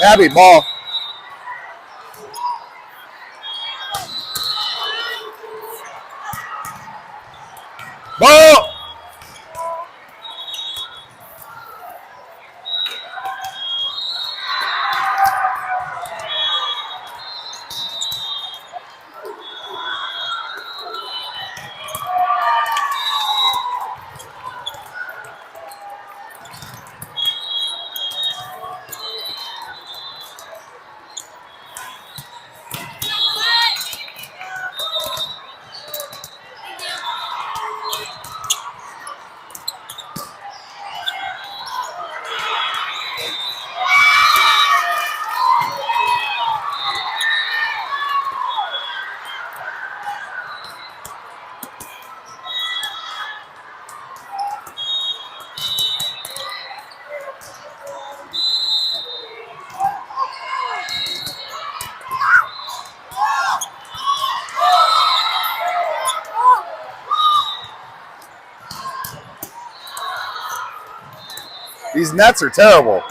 Abby, ball. Ball. These nets are terrible.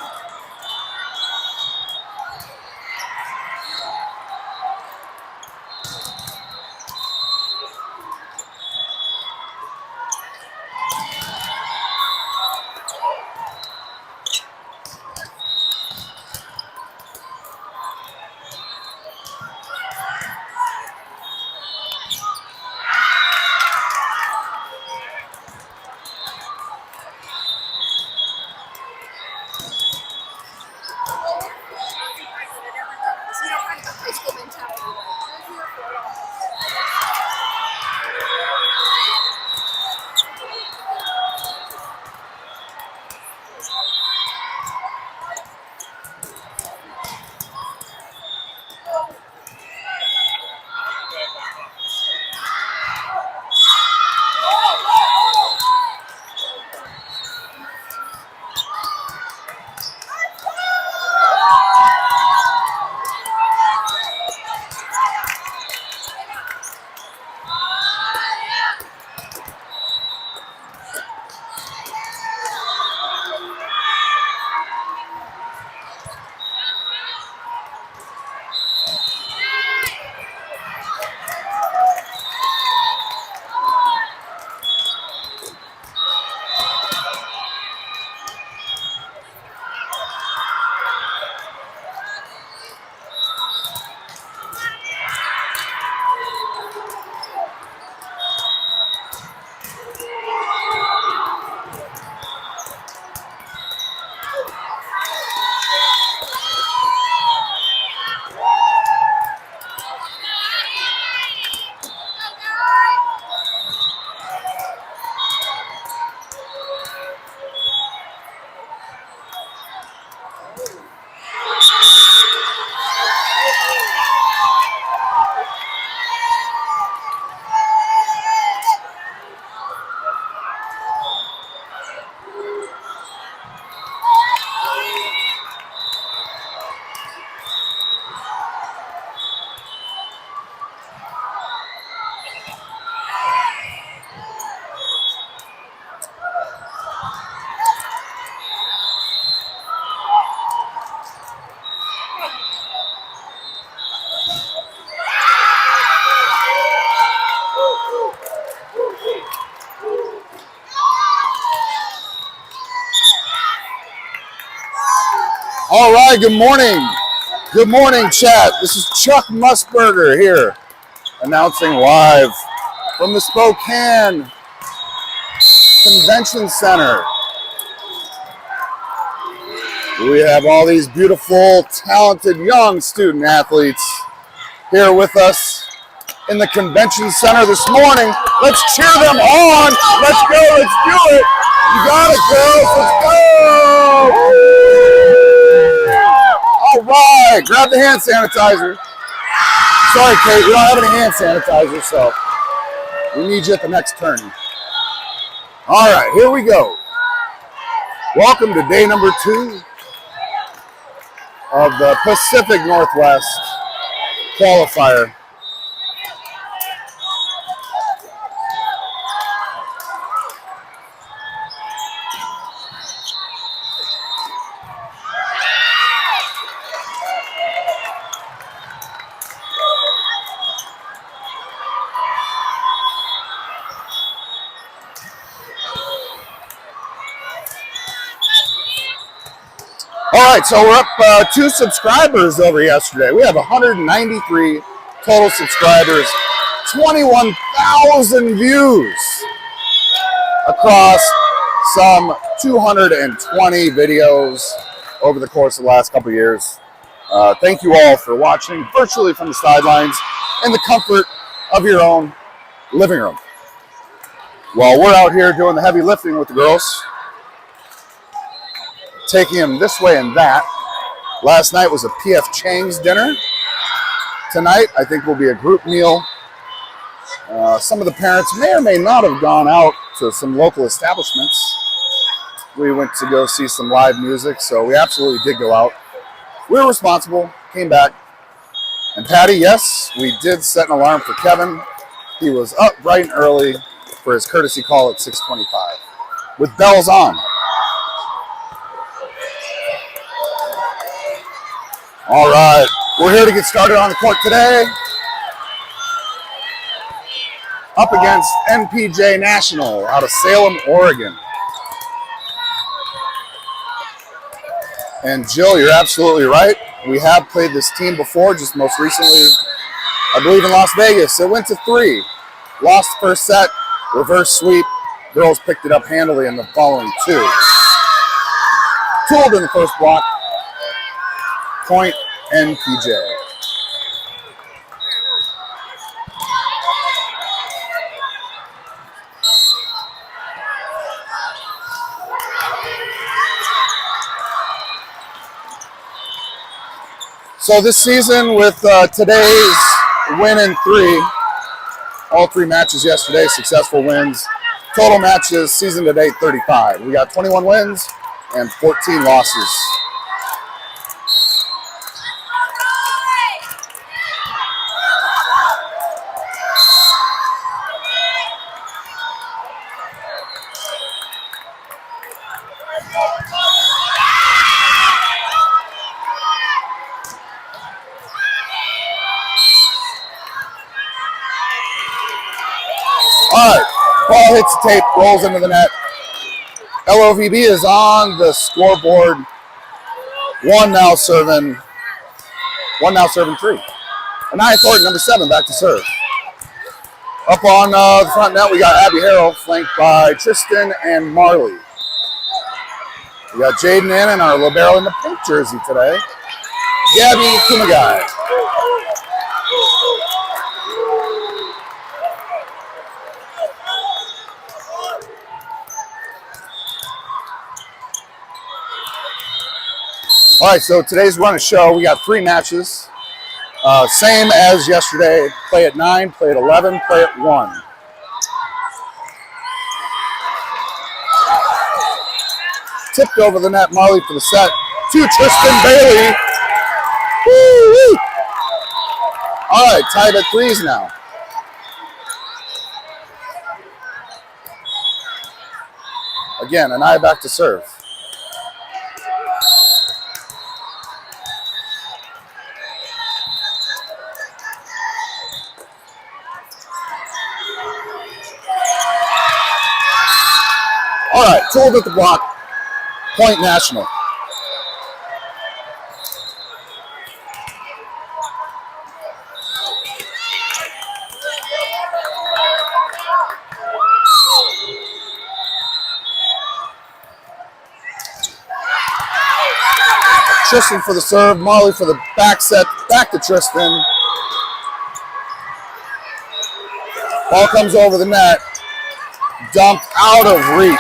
All right, good morning. Good morning, chat. This is Chuck Musburger here, announcing live from the Spokane Convention Center. We have all these beautiful, talented, young student athletes here with us in the Convention Center this morning. Let's cheer them on. Let's go. Let's do it. You got it, girls. Let's go. All right. Grab the hand sanitizer. Sorry, Kate. We don't have any hand sanitizer, so we need you at the next turn. All right. Here we go. Welcome to day number 2 of the Pacific Northwest Qualifier. All right, so we're up 2 subscribers over yesterday. We have 193 total subscribers, 21,000 views across some 220 videos over the course of the last couple of years. Thank you all for watching virtually from the sidelines in the comfort of your own living room. While we're out here doing the heavy lifting with the girls, taking them this way and that. Last night was a P.F. Chang's dinner. Tonight, I think, will be a group meal. Some of the parents may or may not have gone out to some local establishments. We went to go see some live music, so we absolutely did go out. We were responsible, came back. And Patty, yes, we did set an alarm for Kevin. He was up bright and early for his courtesy call at 6:25 with bells on. All right, we're here to get started on the court today. Up against NPJ National out of Salem, Oregon. And Jill, you're absolutely right. We have played this team before, just most recently, I believe in Las Vegas. It went to 3. Lost the first set, reverse sweep. Girls picked it up handily in the following 2. Tooled in the first block. Point NPJ. So this season with today's win in 3, all 3 matches yesterday, successful wins. Total matches season to date 35. We got 21 wins and 14 losses. All right, ball hits the tape, rolls into the net. LOVB is on the scoreboard. One now serving 3. Anaya Thornton, number 7, back to serve. Up on the front net, we got Abby Harrell, flanked by Tristan and Marley. We got Jaden in and our libero in the pink jersey today, Gabby Kumagai. All right, so today's run of show, we got 3 matches. Same as yesterday, play at 9, play at 11, play at 1. Tipped over the net, Marley for the set. To Tristan Bailey. Woo-wee. All right, tied at 3s now. Again, Anaya back to serve. All right, tooled at the block, point National. Tristan for the serve, Marley for the back set, back to Tristan. Ball comes over the net, dumped out of reach.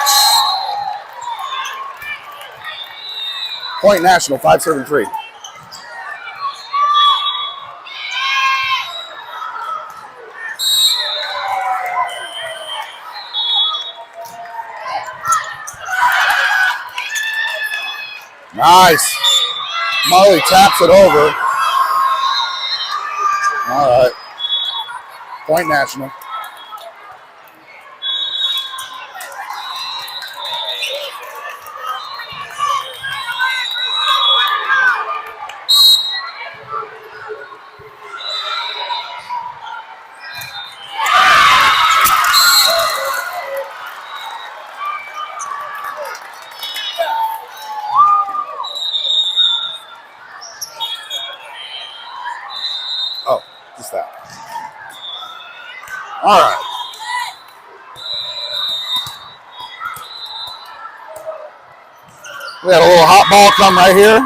Point National, 5-3. Nice. Marley taps it over. All right. Point National. Just that. All right. We had a little hot ball come right here,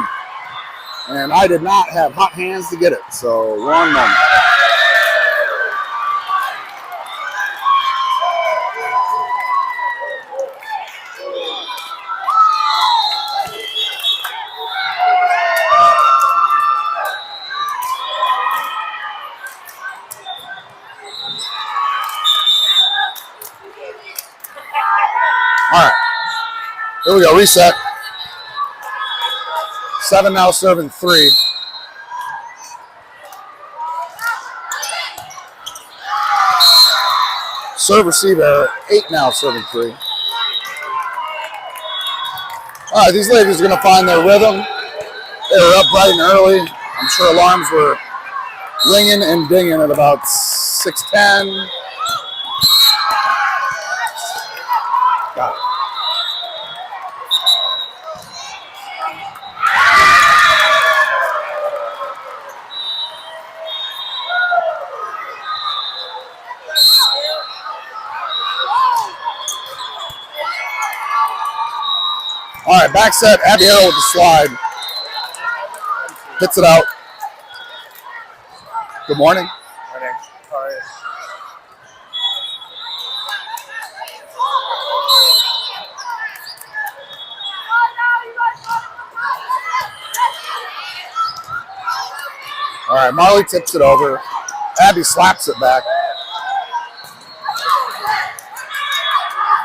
and I did not have hot hands to get it, so 1 moment. All right, here we go, reset. 7 now serving 3. Serve receive error, 8 now serving 3. All right, these ladies are going to find their rhythm. They were up bright and early. I'm sure alarms were ringing and dinging at about 6:10. Got it. All right, back set. Abby Harrell with the slide. Hits it out. Good morning. Morning. Sorry. All right, Marley tips it over. Abby slaps it back.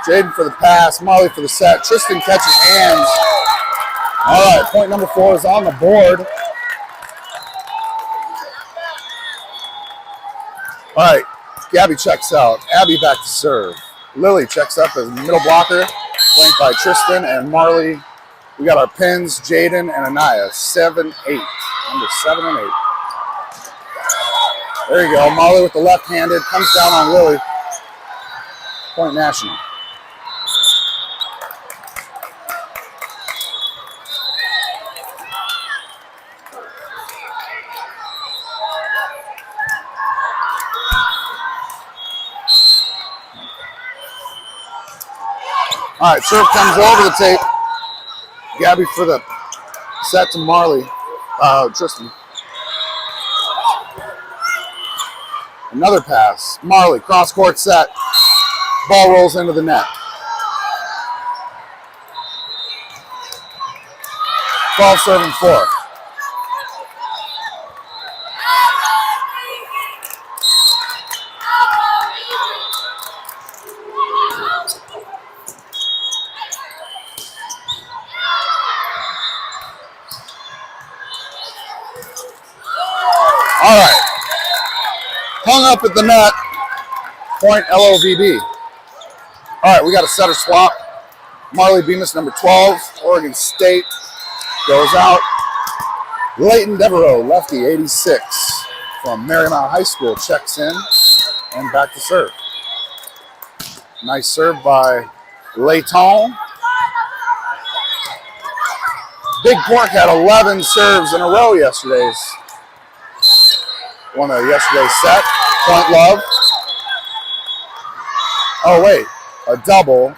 Jaden for the pass, Marley for the set. Tristan catches hands. All right, point number 4 is on the board. All right, Gabby checks out. Abby back to serve. Lily checks up as middle blocker, flanked by Tristan and Marley. We got our pins, Jaden and Anaya, 7-8. Number 7 and 8. There you go. Marley with the left-handed, comes down on Lily. Point National. All right, serve comes over the tape. Gabby for the set to Marley. Tristan. Another pass. Marley, cross-court set. Ball rolls into the net. Ball serving 4. All right. Hung up at the net. Point LOVB. All right, we got a setter swap. Marley Bemis, number 12, Oregon State, goes out. Leighton Devereaux, lefty, 86, from Marymount High School, checks in and back to serve. Nice serve by Leighton. Big Pork had 11 serves in a row yesterday's. Won yesterday's set. Point Love. Oh, wait. A double.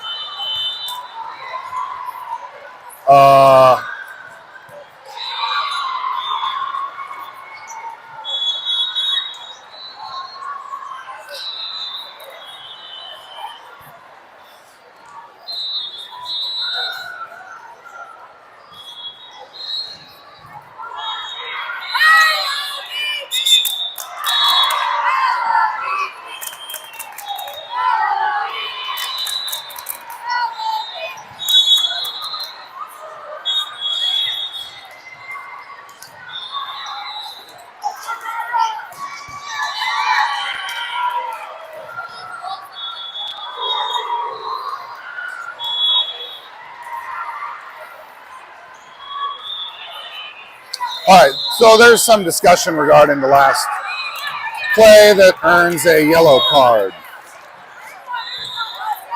All right, so there's some discussion regarding the last play that earns a yellow card.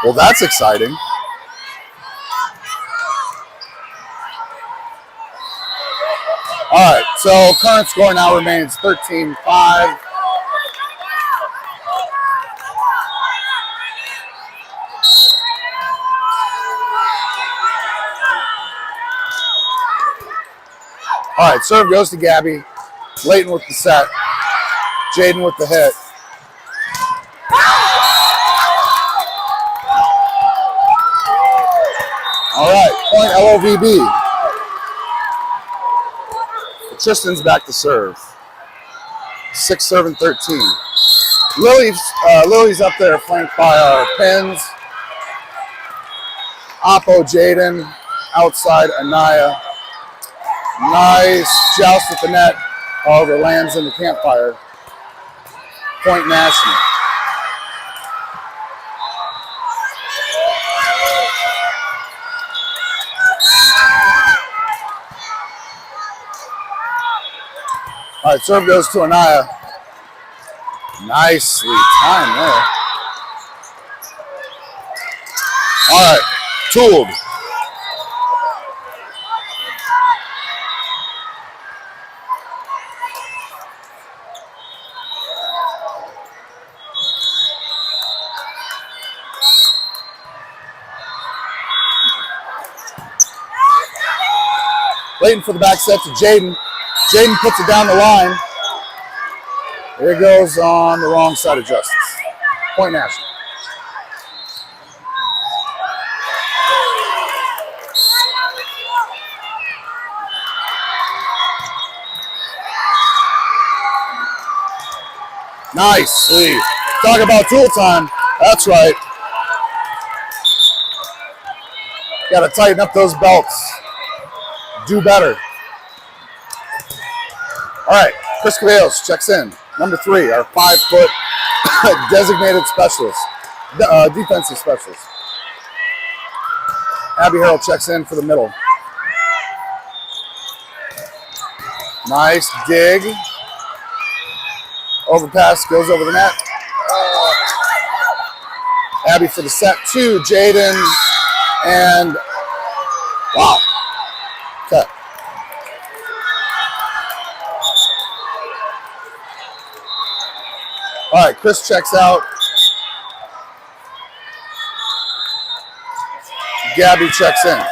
Well, that's exciting. All right, so current score now remains 13-5 All right, serve goes to Gabby. Layton with the set. Jaden with the hit. All right, point LOVB. Tristan's back to serve. 6 serving 13. Lily's up there flanked by our Pins. Oppo Jaden. Outside Anaya. Nice joust with the net. However, lands in the campfire. Point National. All right, serve goes to Anaya. Nicely timed there. All right, tooled. Layton for the back set to Jaden. Jaden puts it down the line. There it goes on the wrong side of justice. Point National. Nicely. Talk about tool time. That's right. Got to tighten up those belts. Do better. All right, Chris Caballos checks in. Number 3, our 5-foot designated specialist, defensive specialist. Abby Harrell checks in for the middle. Nice dig. Overpass goes over the net. Abby for the set 2, Jaden, and wow. Okay. All right, Chris checks out. Gabby checks in.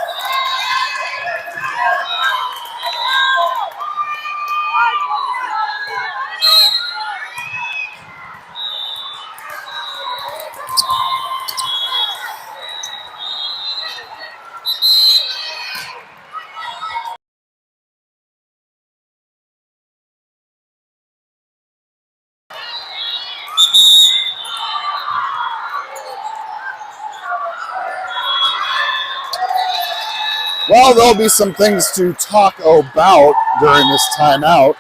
Well, there'll be some things to talk about during this timeout.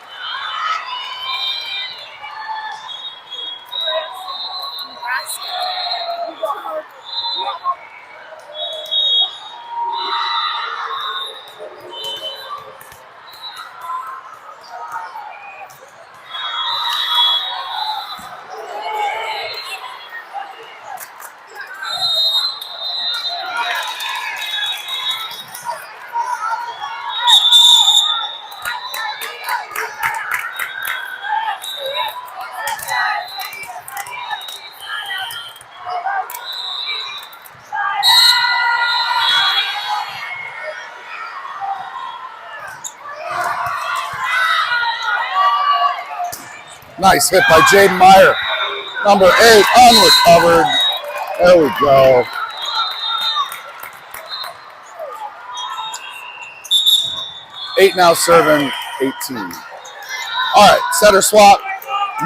Nice hit by Jaden Meyer. Number 8, unrecovered. There we go. Eight now serving 18. All right, setter swap.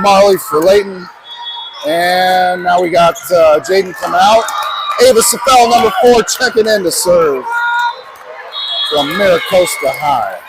Marley for Layton. And now we got Jaden coming out. Ava Safel, number 4, checking in to serve from Miracosta High.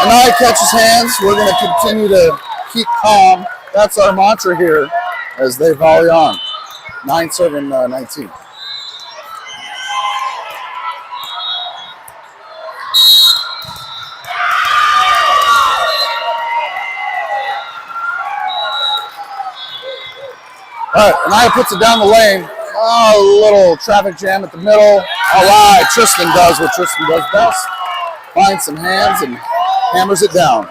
Anaya catches hands. We're going to continue to keep calm. That's our mantra here as they volley on. 9 serving 19. All right, Anaya puts it down the lane. Oh, a little traffic jam at the middle. All right, Tristan does what Tristan does best. Finds some hands and hammers it down.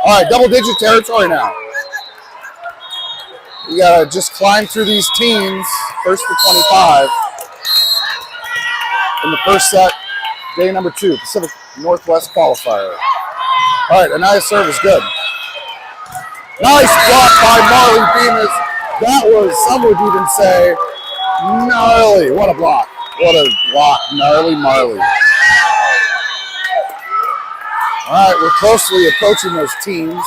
All right, double-digit territory now. You gotta just climb through these teams. First to 25 in the first set, day number 2, Pacific Northwest Qualifier. All right, Anaya's serve is good. Nice block by Marley Bemis. That was, some would even say, gnarly. What a block. What a block. Gnarly Marley. All right, we're closely approaching those teams.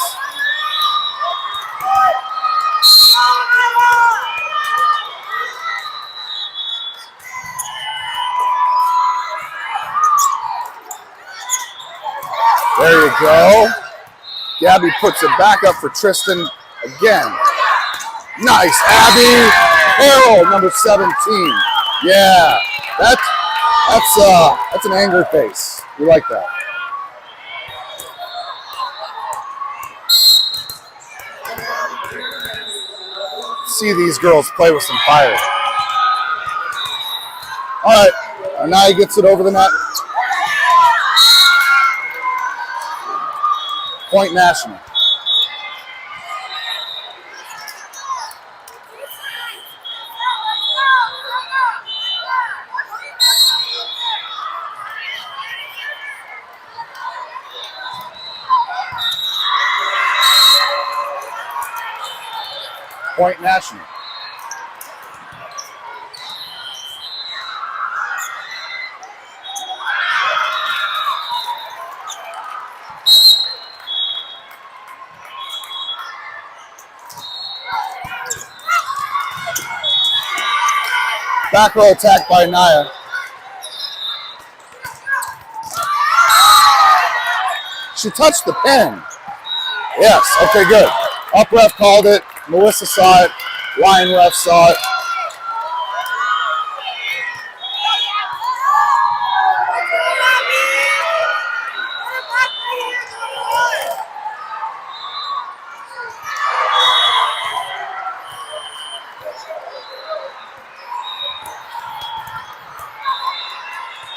There you go. Gabby puts it back up for Tristan again. Nice, Abby. Harold, number 17. Yeah, that's an angry face. We like that. See these girls play with some fire. All right, Anaya gets it over the net. Point National. Point National. Back row attack by Naya. She touched the pin. Yes, okay, good. Up ref called it. Melissa saw it. Line ref saw it.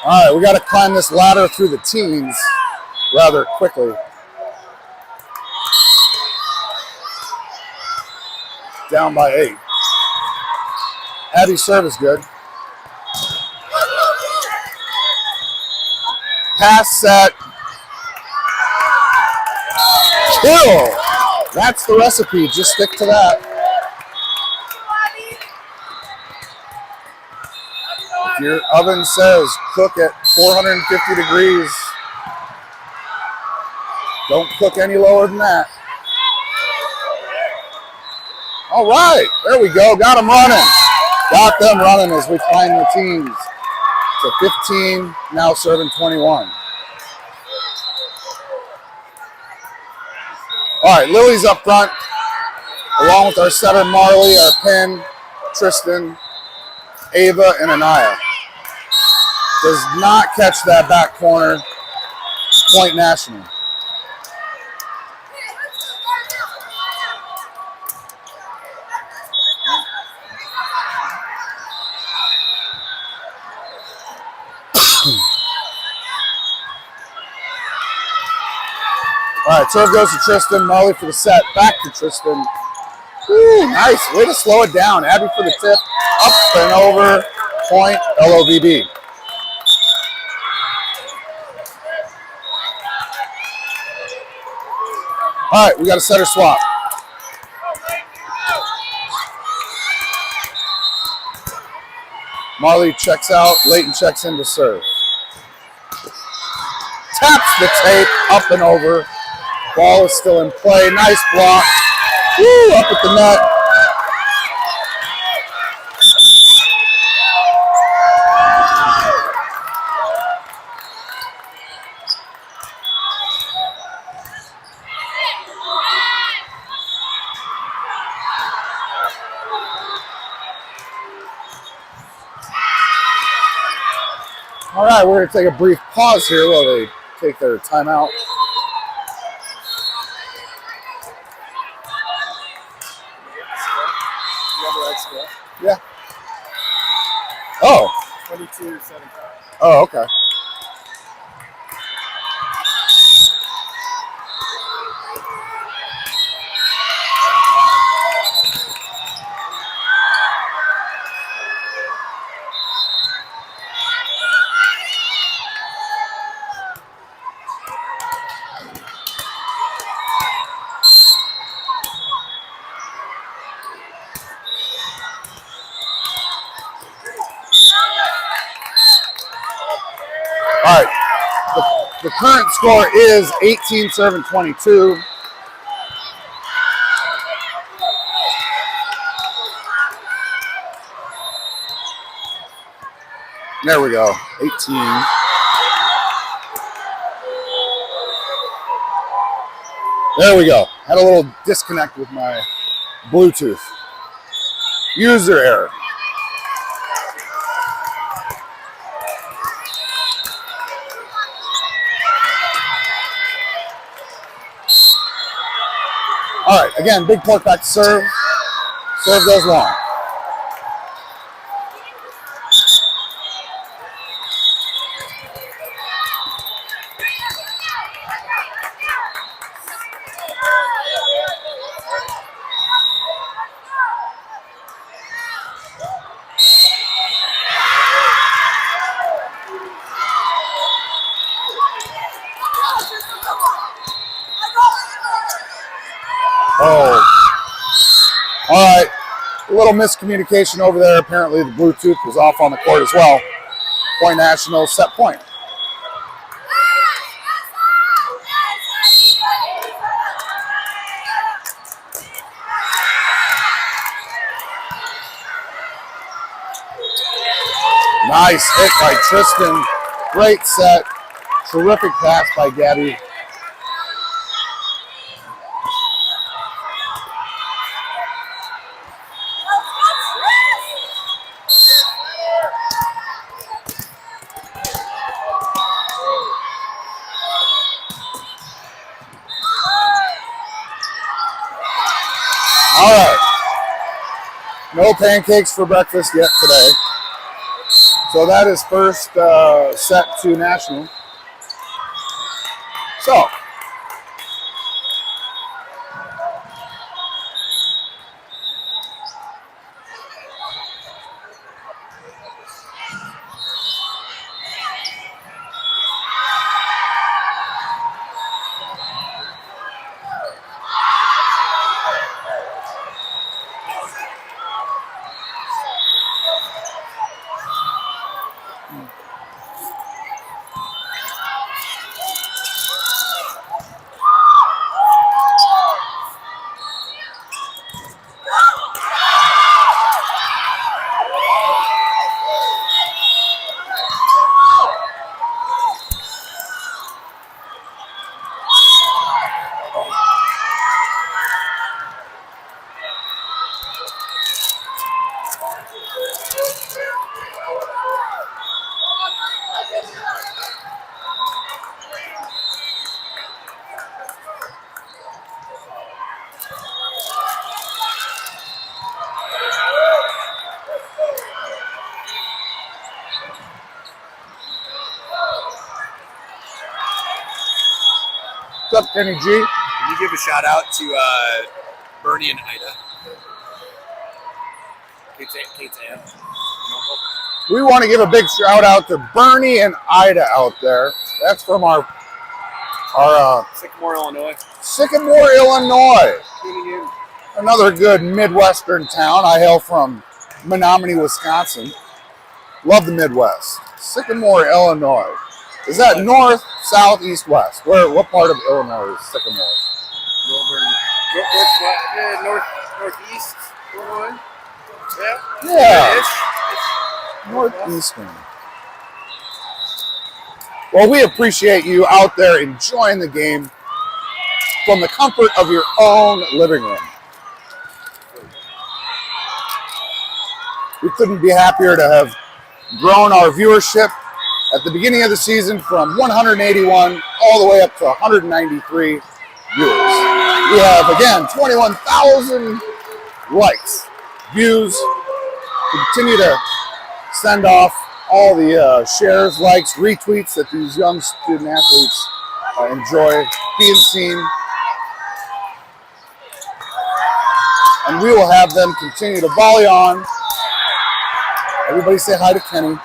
All right, we got to climb this ladder through the teens rather quickly. Down by 8. Abby's serve is good. Pass set. Kill. That's the recipe. Just stick to that. If your oven says cook at 450 degrees, don't cook any lower than that. All right, there we go. Got them running. Got them running as we climb the teams. So 15, now serving 21. All right, Lily's up front, along with our setter Marley, our pin, Tristan, Ava, and Anaya. Does not catch that back corner. Point National. All right, serve goes to Tristan. Marley for the set. Back to Tristan. Ooh, nice. Way to slow it down. Abby for the tip. Up and over. Point LOVB. All right, we got a setter swap. Marley checks out. Leighton checks in to serve. Taps the tape. Up and over. Ball is still in play. Nice block. Woo, up at the net. All right, we're going to take a brief pause here while they take their timeout. Oh, okay. All right. The current score is 18-7-22. There we go. 18. There we go. Had a little disconnect with my Bluetooth. User error. All right, again, big pork back to serve. Serve goes long. Oh. All right. A little miscommunication over there. Apparently the Bluetooth was off on the court as well. Point National, set point. Nice hit by Tristan. Great set. Terrific pass by Gabby. All right. No pancakes for breakfast yet today. So that is first set to National. So. What's up, Kenny G? Can you give a shout out to Bernie and Ida? Kate's aunt. We want to give a big shout out to Bernie and Ida out there. That's from our Sycamore, Illinois. Sycamore, Illinois. Tuning in. Another good Midwestern town. I hail from Menominee, Wisconsin. Love the Midwest. Sycamore, Illinois. Is that north, south, east, west? What part of Illinois is Sycamore? Northeast Illinois. Yeah. Northeastern. Well, we appreciate you out there enjoying the game from the comfort of your own living room. We couldn't be happier to have grown our viewership at the beginning of the season from 181 all the way up to 193 viewers. We have, again, 21,000 likes, views. Continue to send off all the shares, likes, retweets that these young student athletes enjoy being seen. And we will have them continue to volley on. Everybody say hi to Kenny.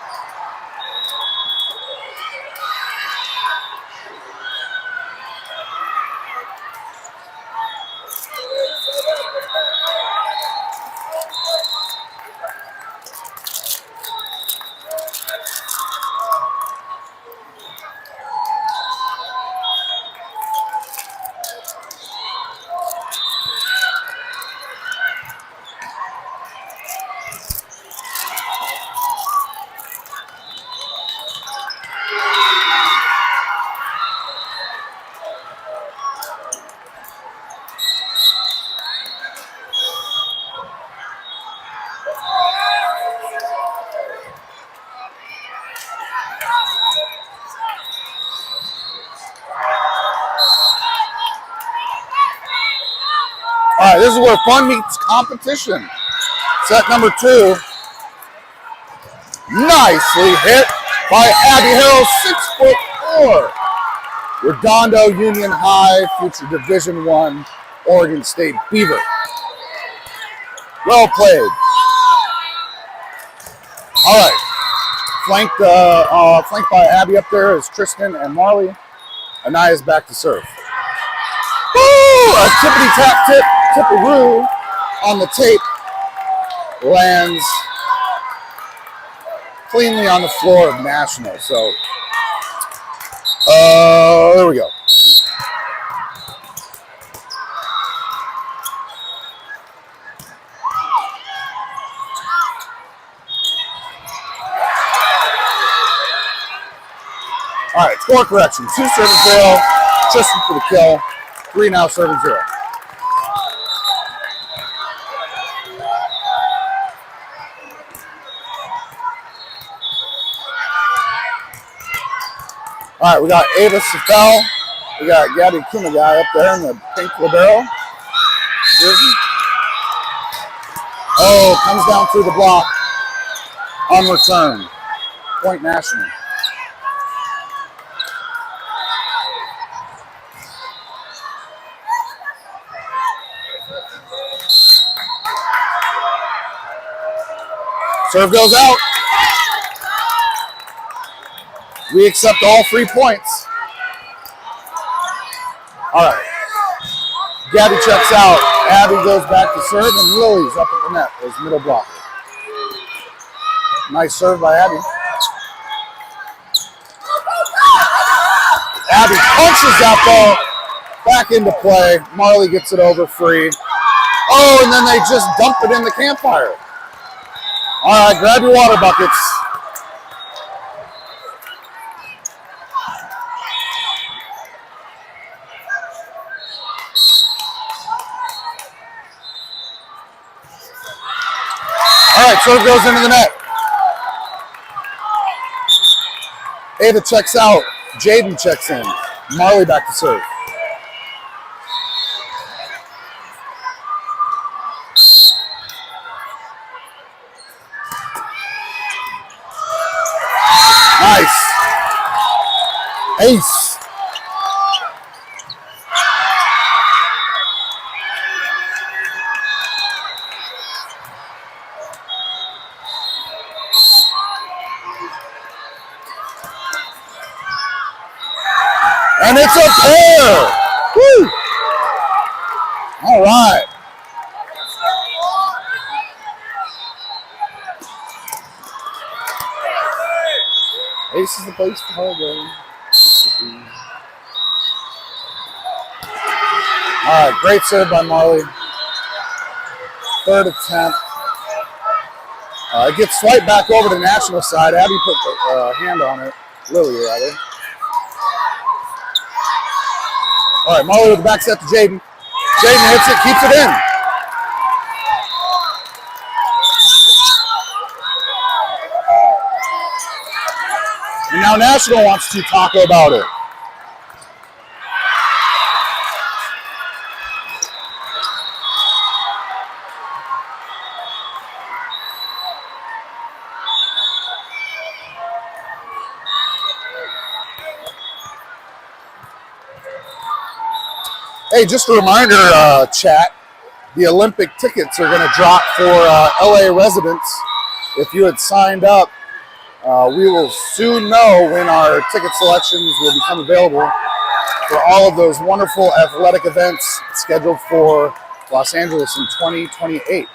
All right, this is where fun meets competition. Set number 2. Nicely hit by Abby Harrell, 6'4". Redondo Union High, future Division I Oregon State Beaver. Well played. All right, flanked by Abby up there is Tristan and Marley. Anaya's back to serve. Woo! A tippity-tap tip, tipperoo on the tape lands cleanly on the floor of National. So, there we go. All right, score correction. 2 serving 0. Tristan for the kill. 3 now serving 0. All right, we got Ava Safel. We got Gabby Kumagai up there in the pink libero jersey. Oh, comes down through the block on return. Point National. Serve goes out. We accept all 3 points. All right. Gabby checks out. Abby goes back to serve, and Lily's up at the net as middle blocker. Nice serve by Abby. Abby punches that ball back into play. Marley gets it over free. Oh, and then they just dump it in the campfire. All right, grab your water buckets. All right, serve goes into the net. Ava checks out. Jaden checks in. Marley back to serve. Nice. Ace. And it's a pair. Woo. All right. Ace is the place for her game. All right, great serve by Marley. Third attempt. It gets swiped back over to the National side. Abby put the hand on it. Lily, rather. All right, Marley with the back set to Jaden. Jaden hits it, keeps it in. And now National wants to talk about it. Hey, just a reminder, chat, the Olympic tickets are going to drop for LA residents. If you had signed up, we will soon know when our ticket selections will become available for all of those wonderful athletic events scheduled for Los Angeles in 2028.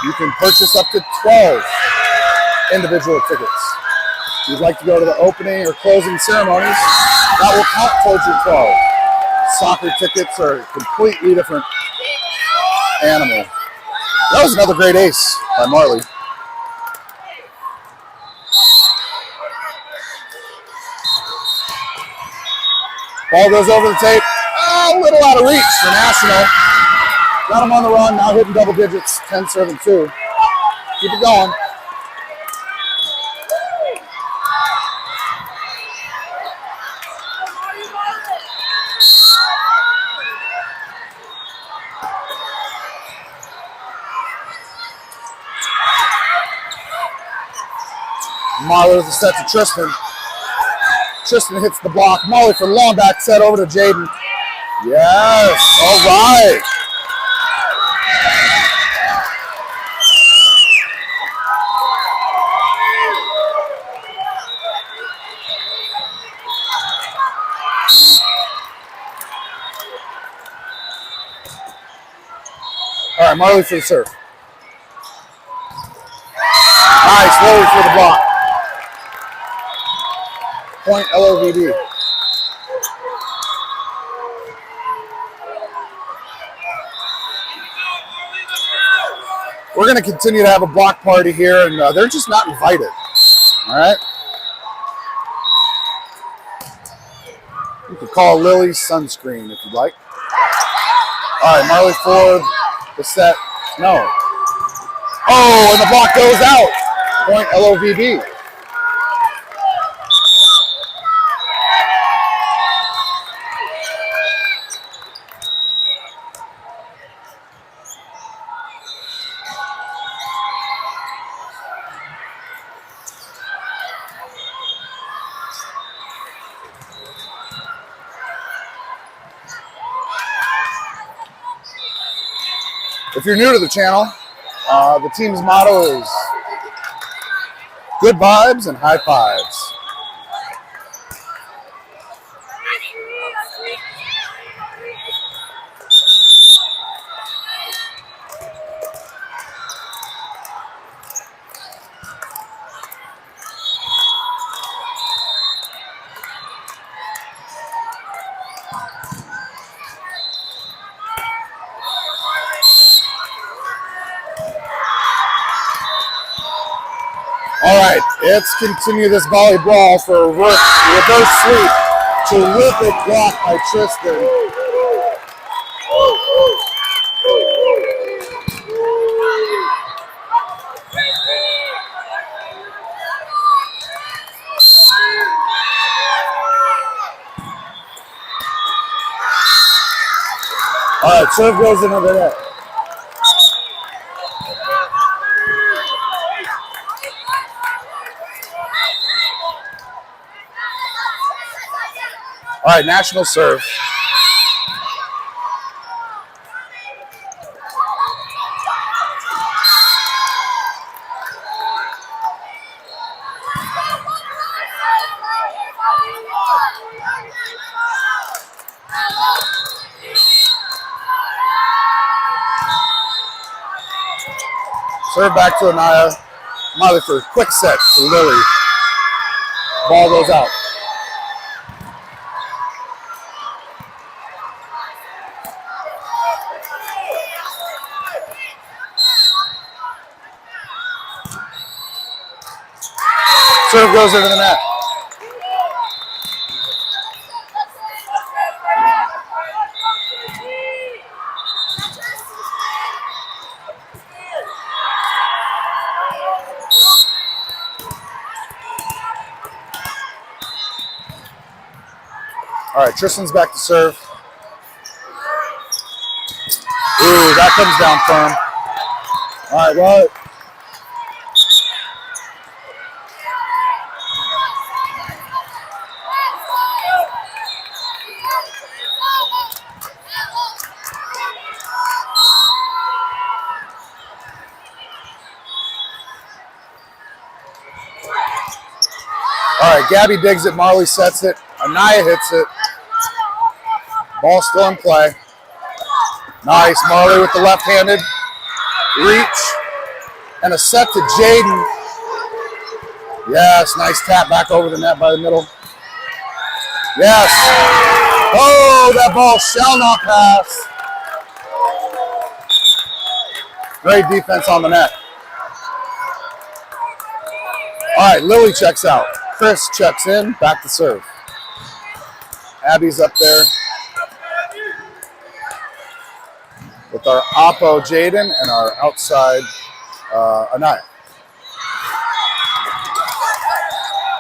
You can purchase up to 12 individual tickets. If you'd like to go to the opening or closing ceremonies, that will count towards your 12. Soccer tickets are a completely different animal. That was another great ace by Marley. Ball goes over the tape. A little out of reach for National. Got him on the run, now hitting double digits, 10 serving 2. Keep it going. Marley with a set to Tristan. Tristan hits the block. Marley for the long back set over to Jaden. Yes, all right. All right, Marley for the serve. Nice, Lily for the block. Point LOVD. We're going to continue to have a block party here, and they're just not invited. All right? You could call Lily sunscreen if you'd like. All right, Marley for the set. No. Oh, and the block goes out. Point LOVD. If you're new to the channel, the team's motto is good vibes and high fives. All right, let's continue this volley brawl for a reverse sweep. Terrific block by Tristan. All right, serve goes into the net. All right, National serve. Serve back to Anaya. Marley for a quick set to Lily. Ball goes out. Serve goes into the net. All right, Tristan's back to serve. Ooh, that comes down firm. All right, well. All right, Gabby digs it. Marley sets it. Anaya hits it. Ball still in play. Nice. Marley with the left-handed reach. And a set to Jaden. Yes, nice tap back over the net by the middle. Yes. Oh, that ball shall not pass. Great defense on the net. All right, Lily checks out. Chris checks in, back to serve. Abby's up there with our oppo Jaden and our outside Anaya.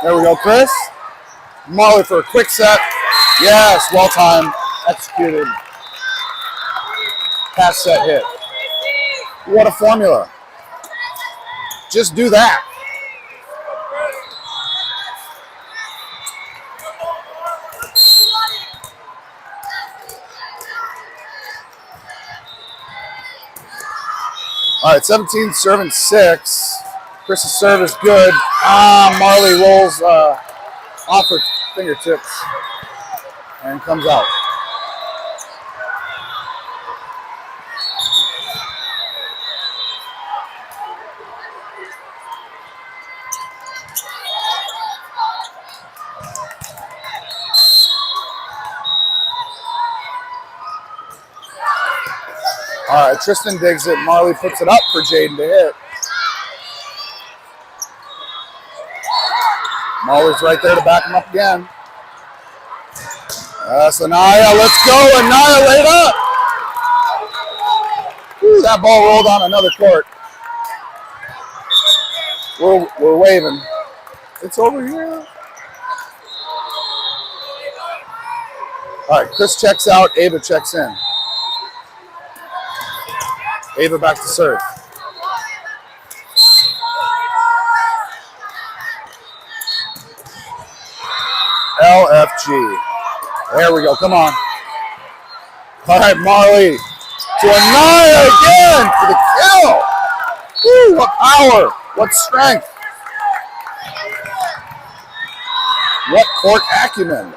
There we go, Chris. Molly for a quick set. Yes, well timed, executed. Pass set hit. What a formula. Just do that. All right, 17 serving 6. Chris's serve is good. Marley rolls off her fingertips and comes out. All right, Tristan digs it. Marley puts it up for Jaden to hit. Marley's right there to back him up again. That's Anaya. Let's go. Anaya laid up. Ooh, that ball rolled on another court. We're waving. It's over here. All right, Chris checks out. Ava checks in. Ava back to serve. LFG. There we go. Come on. All right, Marley to Anaya again for the kill. Woo, what power. What strength. What court acumen.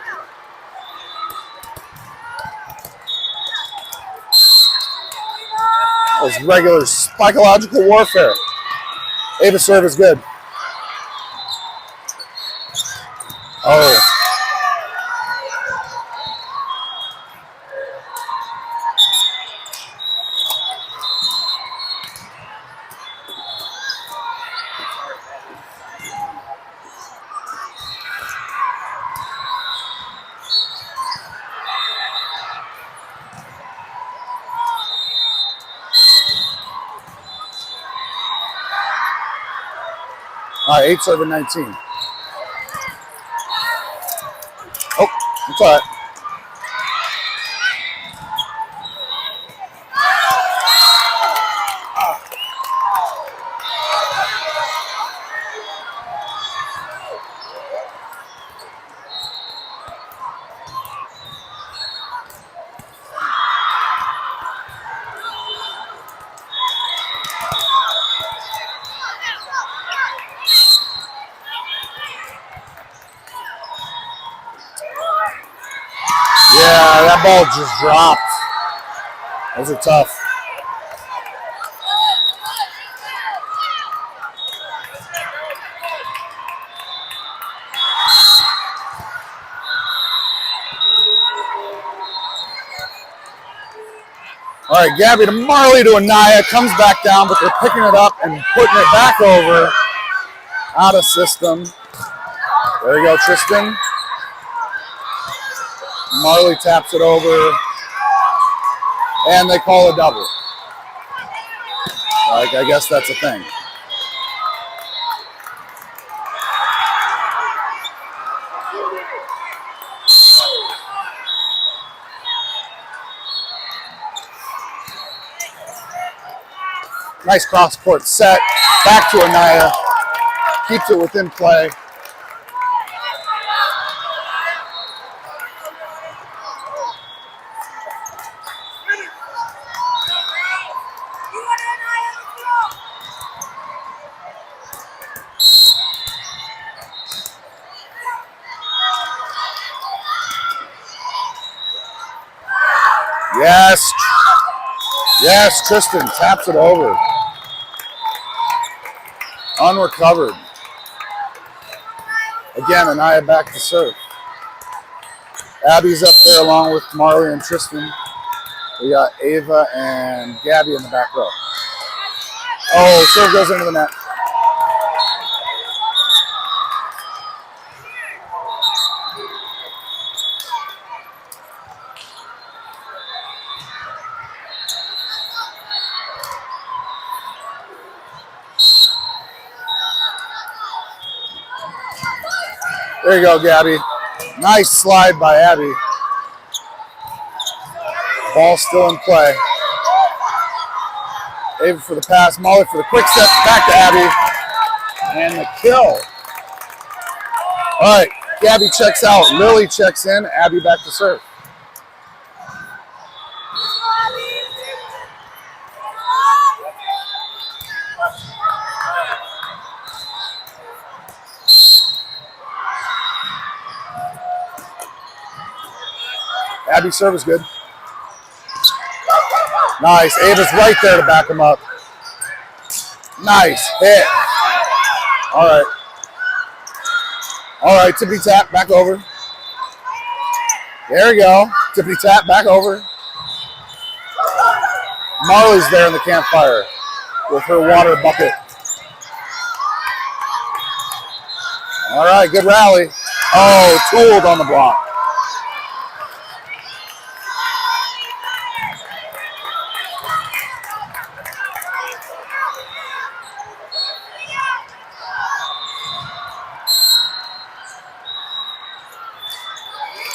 That was regular psychological warfare. Ava's serve is good. Oh. All right, 8 serving 19. Oh, it's all right. Yeah, that ball just dropped. Those are tough. All right, Gabby to Marley to Anaya. Comes back down, but they're picking it up and putting it back over. Out of system. There you go, Tristan. Marley taps it over. And they call a double. I guess that's a thing. Nice cross-court set. Back to Anaya. Keeps it within play. Yes. Yes, Tristan taps it over. Unrecovered. Again, Anaya back to serve. Abby's up there along with Marley and Tristan. We got Ava and Gabby in the back row. Oh, serve goes into the net. There you go, Gabby. Nice slide by Abby. Ball still in play. Ava for the pass, Molly for the quick step, back to Abby. And the kill. All right, Gabby checks out. Lily checks in. Abby back to serve. Abby's serve is good. Nice. Ava's right there to back him up. Nice hit. All right. All right, tippy tap, back over. There we go. Tippy tap, back over. Marley's there in the campfire with her water bucket. All right, good rally. Oh, tooled on the block.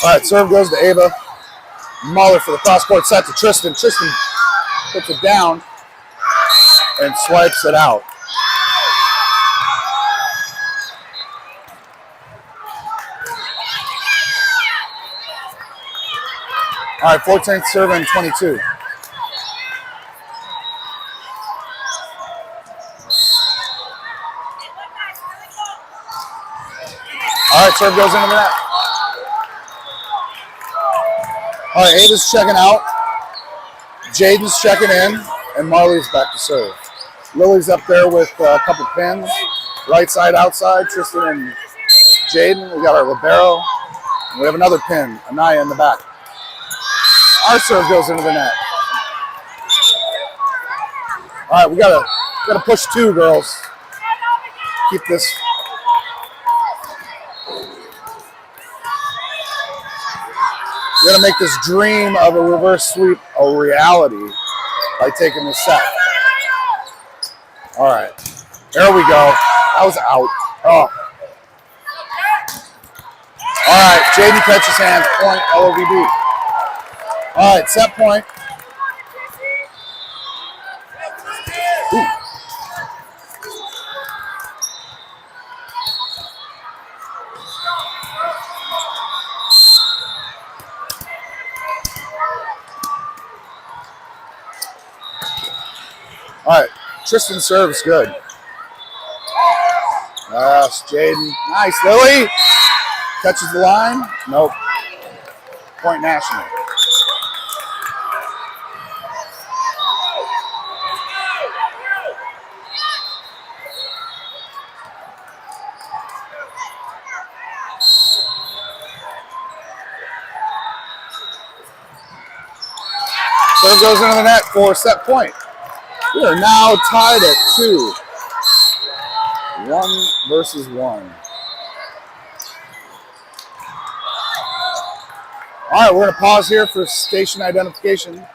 All right, serve goes to Ava. Muller for the cross-court set to Tristan. Tristan puts it down and swipes it out. All right, 14th serve and 22. All right, serve goes into the net. All right, Ava's checking out. Jaden's checking in, and Marley's back to serve. Lily's up there with a couple pins. Right side, outside, Tristan and Jaden. We got our libero. And we have another pin, Anaya in the back. Our serve goes into the net. All right, we gotta push two, girls. Keep this. We're gonna make this dream of a reverse sweep a reality by taking this set. All right, there we go. That was out. Oh. All right, Jaden catches hands, point, LOVB. All right, set point. Ooh. All right, Tristan serves good. Yes, Jaden. Nice, Lily. Touches the line. Nope. Point National. Serve goes into the net for set point. We are now tied at 2. 1 versus 1. All right, we're going to pause here for station identification.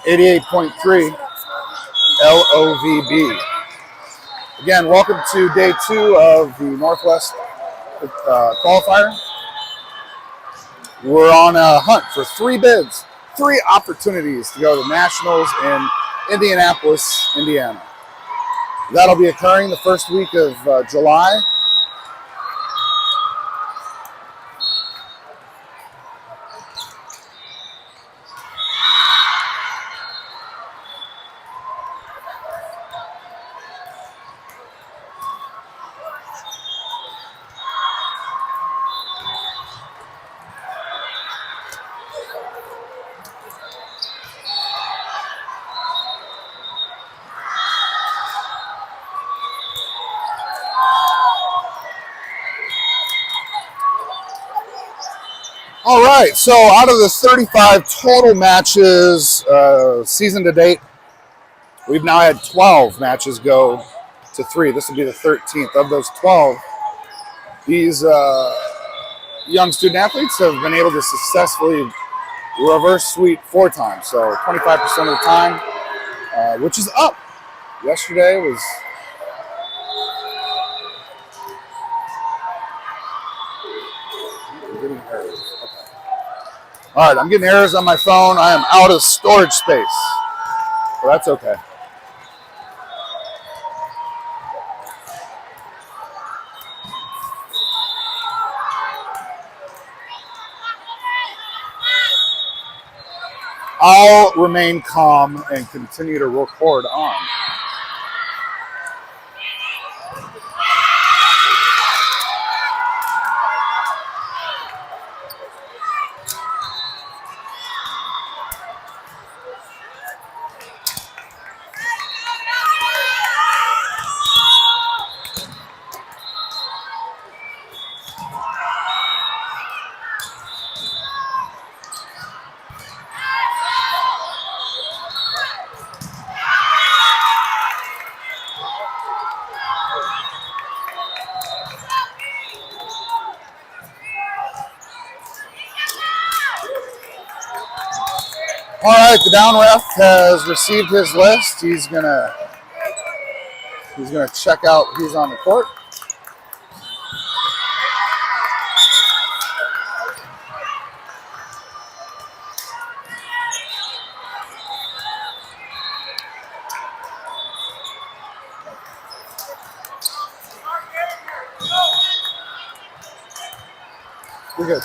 88.3 LOVB. Again, welcome to day 2 of the Northwest Qualifier. We're on a hunt for 3 bids, 3 opportunities to go to Nationals in Indianapolis, Indiana. That'll be occurring the first week of July. All right, so out of the 35 total matches season to date, we've now had 12 matches go to 3. This will be the 13th. Of those 12, these young student athletes have been able to successfully reverse sweep 4 times, so 25% of the time, which is up. Yesterday was... I'm getting errors. Okay. All right, I'm getting errors on my phone. I am out of storage space, so that's okay. I'll remain calm and continue to record on. All right, the down ref has received his list. He's gonna check out who's on the court. We're good.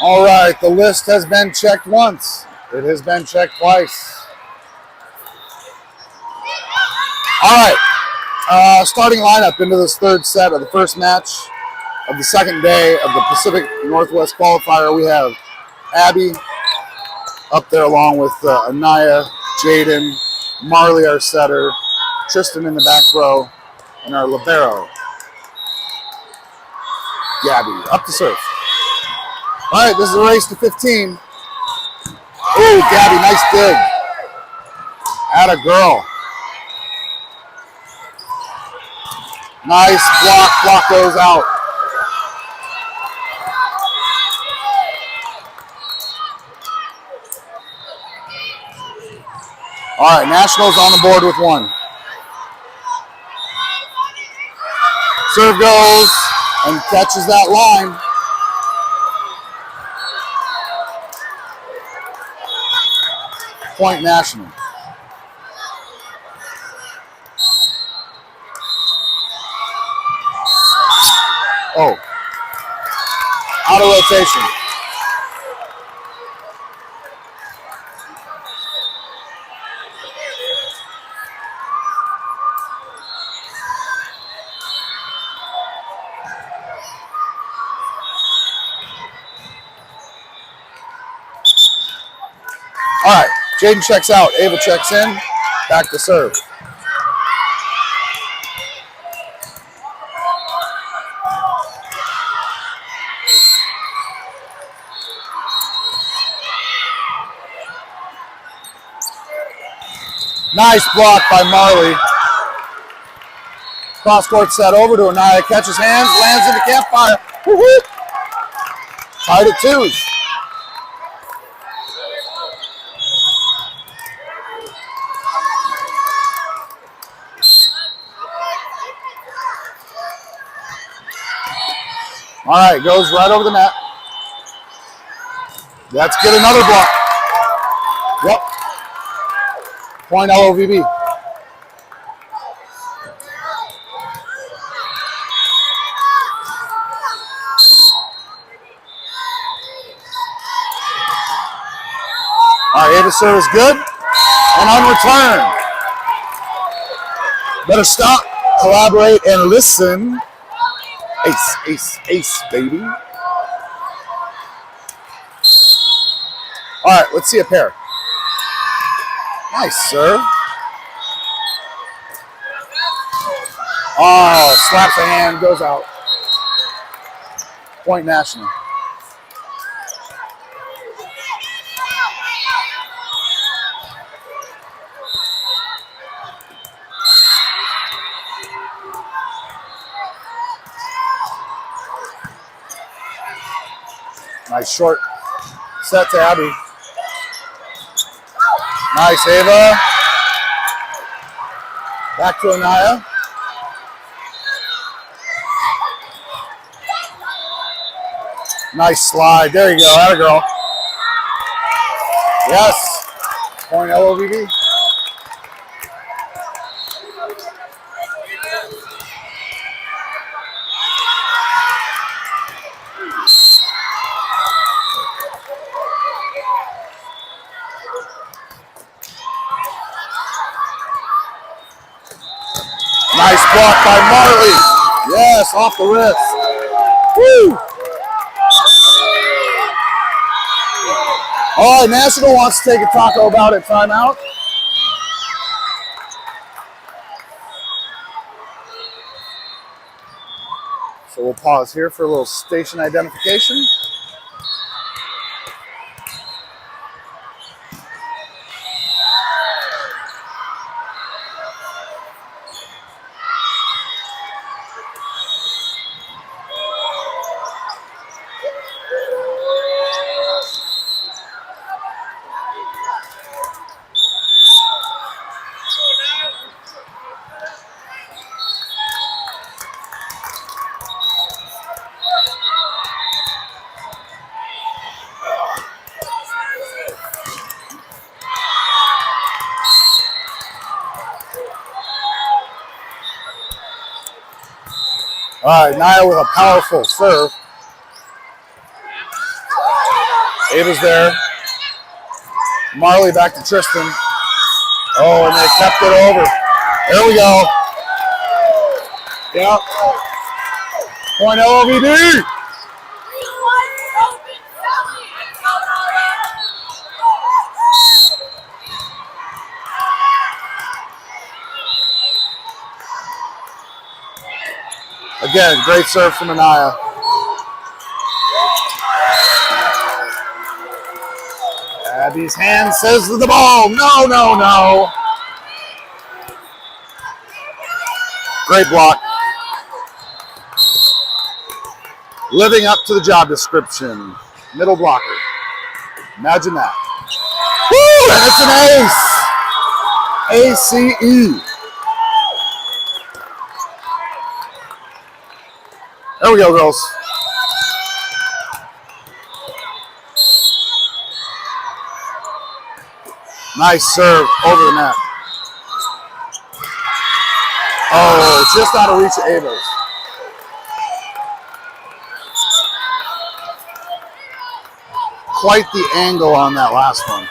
All right, the list has been checked once. It has been checked twice. All right, starting lineup into this third set of the first match of the second day of the Pacific Northwest Qualifier. We have Abby up there along with Anaya, Jaden, Marley, our setter, Tristan in the back row, and our libero, Gabby, up to serve. All right, this is a race to 15. Oh, Gabby, nice dig. Atta girl. Nice block goes out. All right, Nationals on the board with 1. Serve goes and catches that line. Point National. Oh, out of rotation. All right, Jaden checks out. Ava checks in. Back to serve. Nice block by Marley. Cross court set over to Anaya. Catches hands, lands into campfire. Woo-hoo! Tied at 2s. All right, goes right over the net. Let's get another block. Yep. Point LOVB. All right, Ava serve is good and on return. Better stop, collaborate, and listen. Ace, ace, ace, baby. All right, let's see a pair. Nice, sir. Oh, slaps the hand, goes out. Point National. Nice short set to Abby. Nice, Ava. Back to Anaya. Nice slide. There you go. Atta girl. Yes. Point LOVB. Nice block by Marley. Yes, off the wrist. Woo! All right, National wants to take a taco about it. Timeout. So we'll pause here for a little station identification. All right, Nia with a powerful serve. Ava's there. Marley back to Tristan. Oh, and they kept it over. There we go. Yep. Point LOVD. Again, great serve from Anaya. Abby's hand says to the ball, no, no, no. Great block. Living up to the job description. Middle blocker. Imagine that. Woo! And it's an ace. ACE. There we go, girls. Nice serve over the net. Oh, just out of reach of Ava's. Quite the angle on that last one.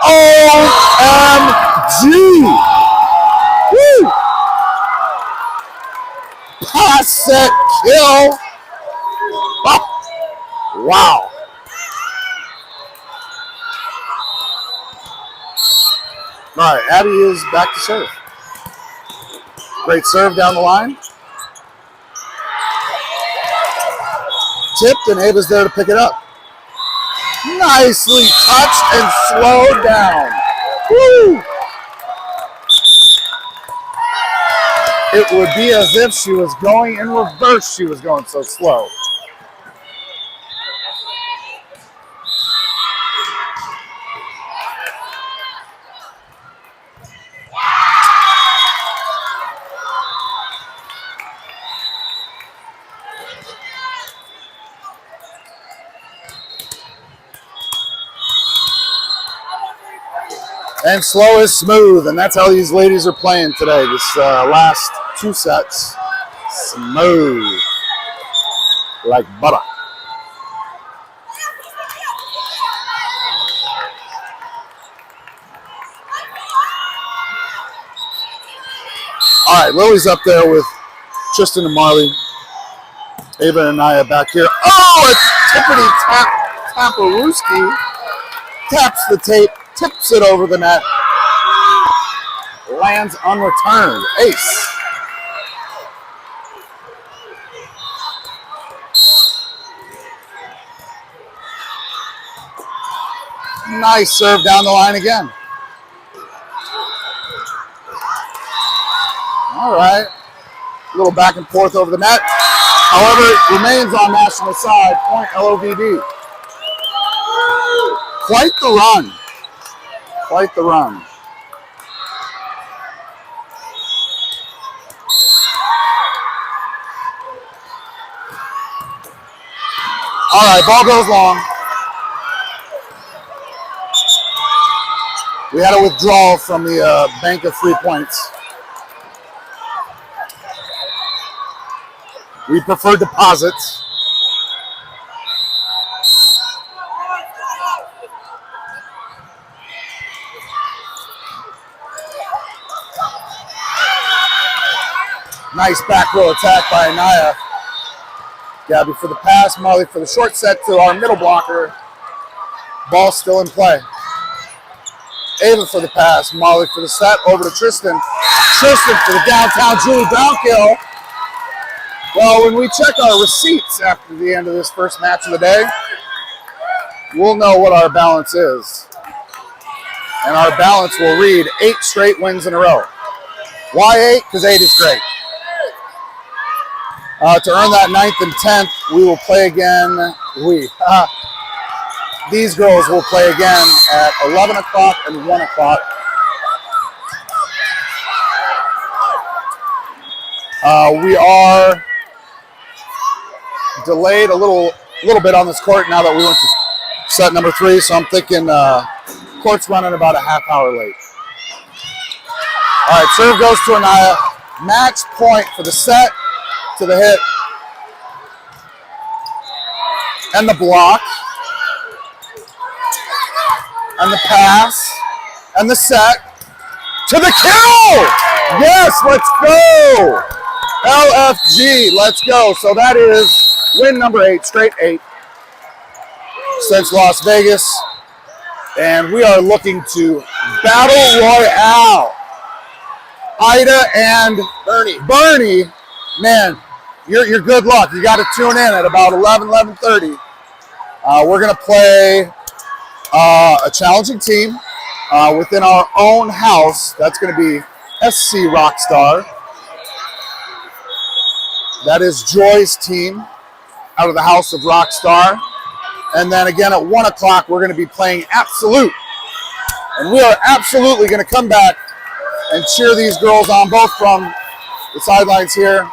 OMG! Woo! Pass, set, kill. Oh. Wow. All right, Abby is back to serve. Great serve down the line. Tipped, and Ava's there to pick it up. Nicely touched and slowed down. Woo! It would be as if she was going in reverse. She was going so slow. And slow is smooth, and that's how these ladies are playing today. This last two sets, smooth. like butter. All right, Lily's up there with Tristan and Marley. Ava and Naya back here. Oh, it's Tiffany Taparuski. Taps the tape, tips it over the net. Lands unreturned. Ace. Nice serve down the line again. All right. A little back and forth over the net. However, it remains on National side. Point LOVD. Quite the run. Quite the run. All right, ball goes long. We had a withdrawal from the bank of 3 points. We prefer deposits. Nice back row attack by Anaya. Gabby for the pass, Marley for the short set to our middle blocker. Ball still in play. Ava for the pass, Marley for the set, over to Tristan. Tristan for the downtown Julie Brown kill. Well, when we check our receipts after the end of this first match of the day, we'll know what our balance is. And our balance will read 8 straight wins in a row. Why 8? Because 8 is great. To earn that 9th and 10th, we will play again. These girls will play again at 11 o'clock and 1 o'clock. We are delayed a little bit on this court now that we went to set number 3, so I'm thinking court's running about a half hour late. All right, serve goes to Anaya. Match point for the set, to the hit, and the block, and the pass, and the set, to the kill! Yes, let's go! LFG, let's go. So that is win number 8, straight 8 since Las Vegas. And we are looking to Battle Royale. Ida and Bernie, man, you're good luck. You got to tune in at about 11:30. We're going to play a challenging team within our own house. That's going to be SC Rockstar. That is Joy's team out of the House of Rockstar. And then again at 1 o'clock, we're going to be playing Absolute. And we are absolutely going to come back and cheer these girls on, both from the sidelines here.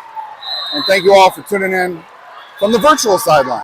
And thank you all for tuning in from the virtual sideline.